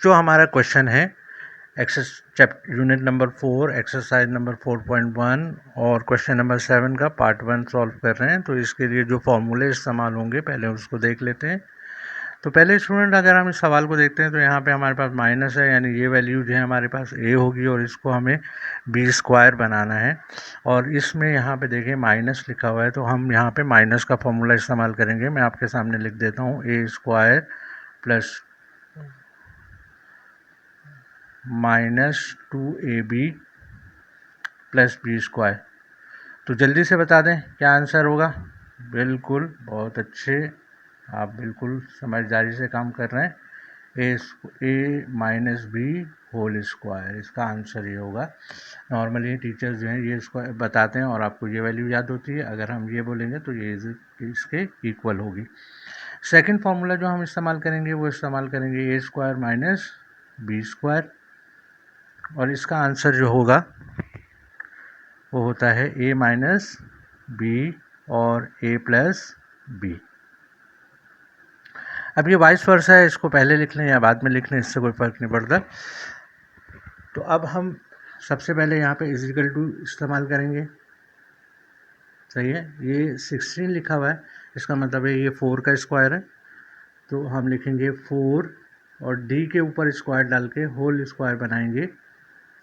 जो हमारा क्वेश्चन है यूनिट नंबर 4 एक्सरसाइज नंबर 4.1 और क्वेश्चन नंबर 7 का पार्ट 1 सॉल्व कर रहे हैं। तो इसके लिए जो फॉर्मूले इस्तेमाल होंगे पहले उसको देख लेते हैं। तो पहले स्टूडेंट अगर हम इस सवाल को देखते हैं तो यहाँ पे हमारे पास माइनस है, यानी ये वैल्यू जो है हमारे पास a होगी और इसको हमें b स्क्वायर बनाना है। और इसमें यहाँ पे देखिए माइनस लिखा हुआ है, तो हम यहाँ पे माइनस का फॉर्मूला इस्तेमाल करेंगे। मैं आपके सामने लिख देता हूँ a square plus -2ab plus b square. तो जल्दी से बता दें क्या आंसर होगा। बिल्कुल, बहुत अच्छे, आप बिल्कुल समझदारी से काम कर रहे हैं। a minus b whole square, इसका आंसर ये होगा। नॉर्मली टीचर्स जो हैं ये स्क्वायर बताते हैं और आपको ये वैल्यू याद होती है। अगर हम ये बोलेंगे तो ये इसके इक्वल होगी। सेकंड फार्मूला जो हम इस्तेमाल करेंगे वो इस्तेमाल करेंगे a square minus b square, और इसका आंसर जो होगा वो होता है a माइनस बी और a प्लस बी। अब ये वाइस वर्सा है, इसको पहले लिख लें या बाद में लिख लें, इससे कोई फ़र्क नहीं पड़ता। तो अब हम सबसे पहले यहाँ पे इजिकल टू इस्तेमाल करेंगे। सही है, ये 16 लिखा हुआ है, इसका मतलब है ये 4 का स्क्वायर है। तो हम लिखेंगे 4 और d के ऊपर स्क्वायर डाल के होल स्क्वायर बनाएंगे।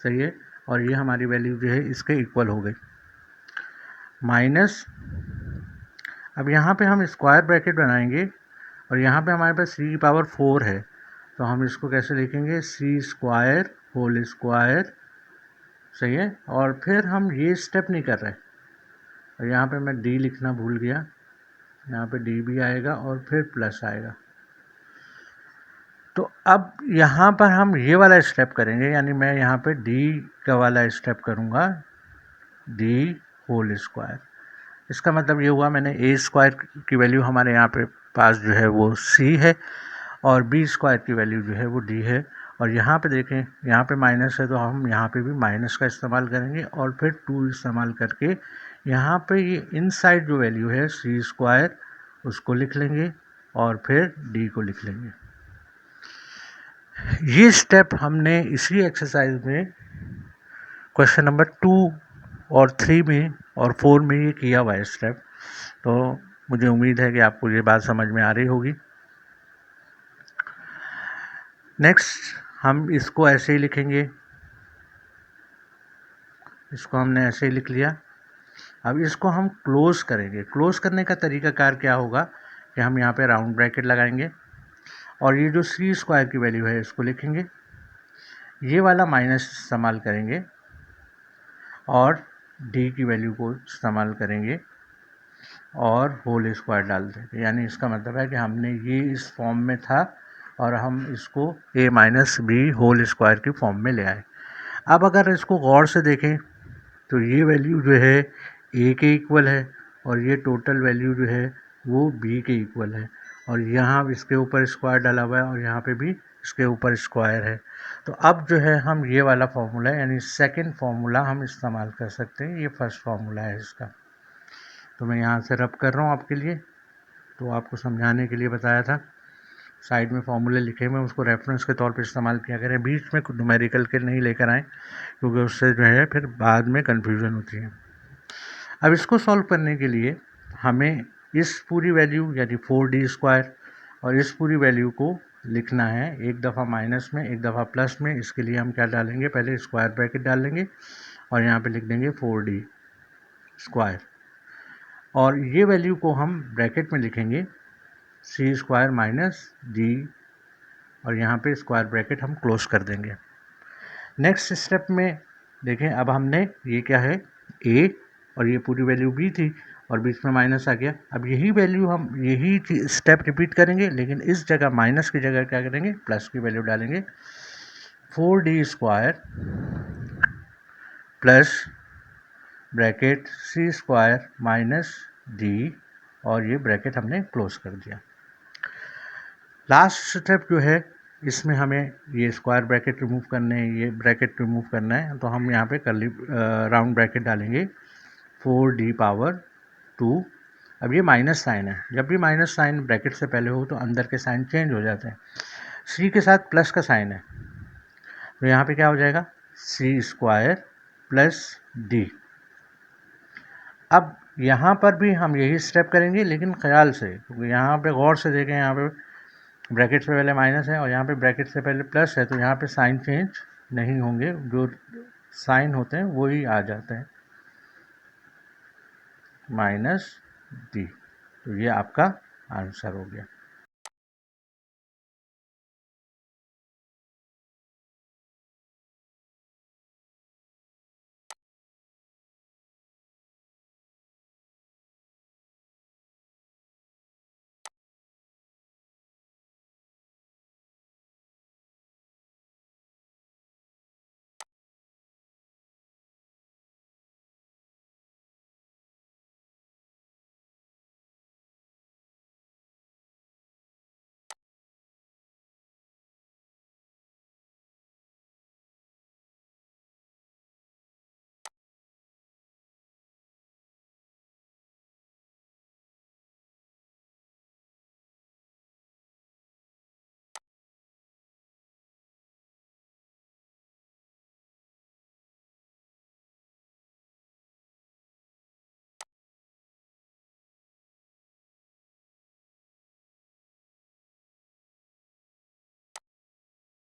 सही है, और ये हमारी वैल्यू जो है इसके इक्वल हो गई। माइनस, अब यहाँ पे हम स्क्वायर ब्रैकेट बनाएंगे और यहाँ पे हमारे पास c की पावर 4 है, तो हम इसको कैसे लिखेंगे, c स्क्वायर होल स्क्वायर। सही है, और फिर हम ये स्टेप नहीं कर रहे, और यहाँ पे मैं d लिखना भूल गया, यहाँ पे d भी आएगा और फिर प्लस आएगा। तो अब यहाँ पर हम ये वाला स्टेप करेंगे, यानी मैं यहाँ पे d का वाला स्टेप करूँगा, d होल स्क्वायर। इसका मतलब ये हुआ मैंने a स्क्वायर की वैल्यू हमारे यहाँ पे पास जो है वो c है और b स्क्वायर की वैल्यू जो है वो d है। और यहाँ पे देखें, यहाँ पे माइनस है तो हम यहाँ पे भी माइनस का इस्तेमाल करेंगे और फिर 2 इस्तेमाल करके यहाँ पे ये इनसाइड जो वैल्यू है c स्क्वायर उसको लिख लेंगे और फिर d को लिख लेंगे। ये स्टेप हमने इसी एक्सरसाइज में क्वेश्चन नंबर 2 और 3 में और 4 में ये किया हुआ है स्टेप। तो मुझे उम्मीद है कि आपको ये बात समझ में आ रही होगी। नेक्स्ट हम इसको ऐसे ही लिखेंगे, इसको हमने ऐसे ही लिख लिया। अब इसको हम क्लोज करेंगे। क्लोज करने का तरीकाकार क्या होगा कि हम यहाँ पे राउंड ब्रैकेट लगाएंगे और ये जो c स्क्वायर की वैल्यू है इसको लिखेंगे, ये वाला माइनस इस्तेमाल करेंगे और d की वैल्यू को इस्तेमाल करेंगे और होल स्क्वायर डाल देंगे। यानी इसका मतलब है कि हमने ये इस फॉर्म में था और हम इसको a minus b whole square की फॉर्म में ले आए। अब अगर इसको गौर से देखें तो ये वैल्यू जो है a के इक्वल है और ये टोटल वैल्यू जो है वो b के इक्वल है, और यहाँ इसके ऊपर स्क्वायर डाला हुआ है और यहाँ पे भी इसके ऊपर स्क्वायर है। तो अब जो है हम ये वाला फार्मूला यानी सेकंड फार्मूला हम इस्तेमाल कर सकते हैं। ये फर्स्ट फार्मूला है इसका। तो मैं यहाँ से रब कर रहा हूँ आपके लिए, तो आपको समझाने के लिए बताया था। साइड में फार्मूले लिखे हुए उसको रेफरेंस के तौर पे इस्तेमाल किया करें, बीच में न्यूमेरिकल के नहीं लेकर आएँ, क्योंकि उससे जो है फिर बाद में कन्फ्यूज़न होती है। अब इसको सॉल्व करने के लिए हमें इस पूरी वैल्यू यानी 4d स्क्वायर और इस पूरी वैल्यू को लिखना है, एक दफ़ा माइनस में एक दफ़ा प्लस में। इसके लिए हम क्या डालेंगे, पहले स्क्वायर ब्रैकेट डाल लेंगे और यहाँ पे लिख देंगे 4d स्क्वायर, और ये वैल्यू को हम ब्रैकेट में लिखेंगे c स्क्वायर माइनस d, और यहाँ पे स्क्वायर ब्रैकेट हम क्लोज कर देंगे। नेक्स्ट स्टेप में देखें, अब हमने ये क्या है a और ये पूरी वैल्यू b थी और बीच में माइनस आ गया। अब यही वैल्यू हम यही स्टेप रिपीट करेंगे, लेकिन इस जगह माइनस की जगह क्या करेंगे, प्लस की वैल्यू डालेंगे। 4d square plus bracket c square minus d, और ये ब्रैकेट हमने क्लोज कर दिया। लास्ट स्टेप जो है इसमें हमें ये स्क्वायर ब्रैकेट रिमूव करने हैं, ये ब्रैकेट रिमूव करना है, तो हम यहाँ पे कर्ली राउंड ब्रैकेट डालेंगे 4d पावर 2। अब ये माइनस साइन है, जब भी माइनस साइन ब्रैकेट से पहले हो तो अंदर के साइन चेंज हो जाते हैं। c के साथ प्लस का साइन है, तो यहाँ पे क्या हो जाएगा, सी स्क्वायर प्लस डी। अब यहाँ पर भी हम यही स्टेप करेंगे, लेकिन ख्याल से, क्योंकि यहाँ पे गौर से देखें, यहाँ पे ब्रैकेट से पहले माइनस है और यहाँ पे ब्रैकेट से पहले प्लस है, तो यहाँ पे साइन चेंज नहीं होंगे, जो साइन होते हैं वही आ जाते हैं, माइनस डी। तो ये आपका आंसर हो गया।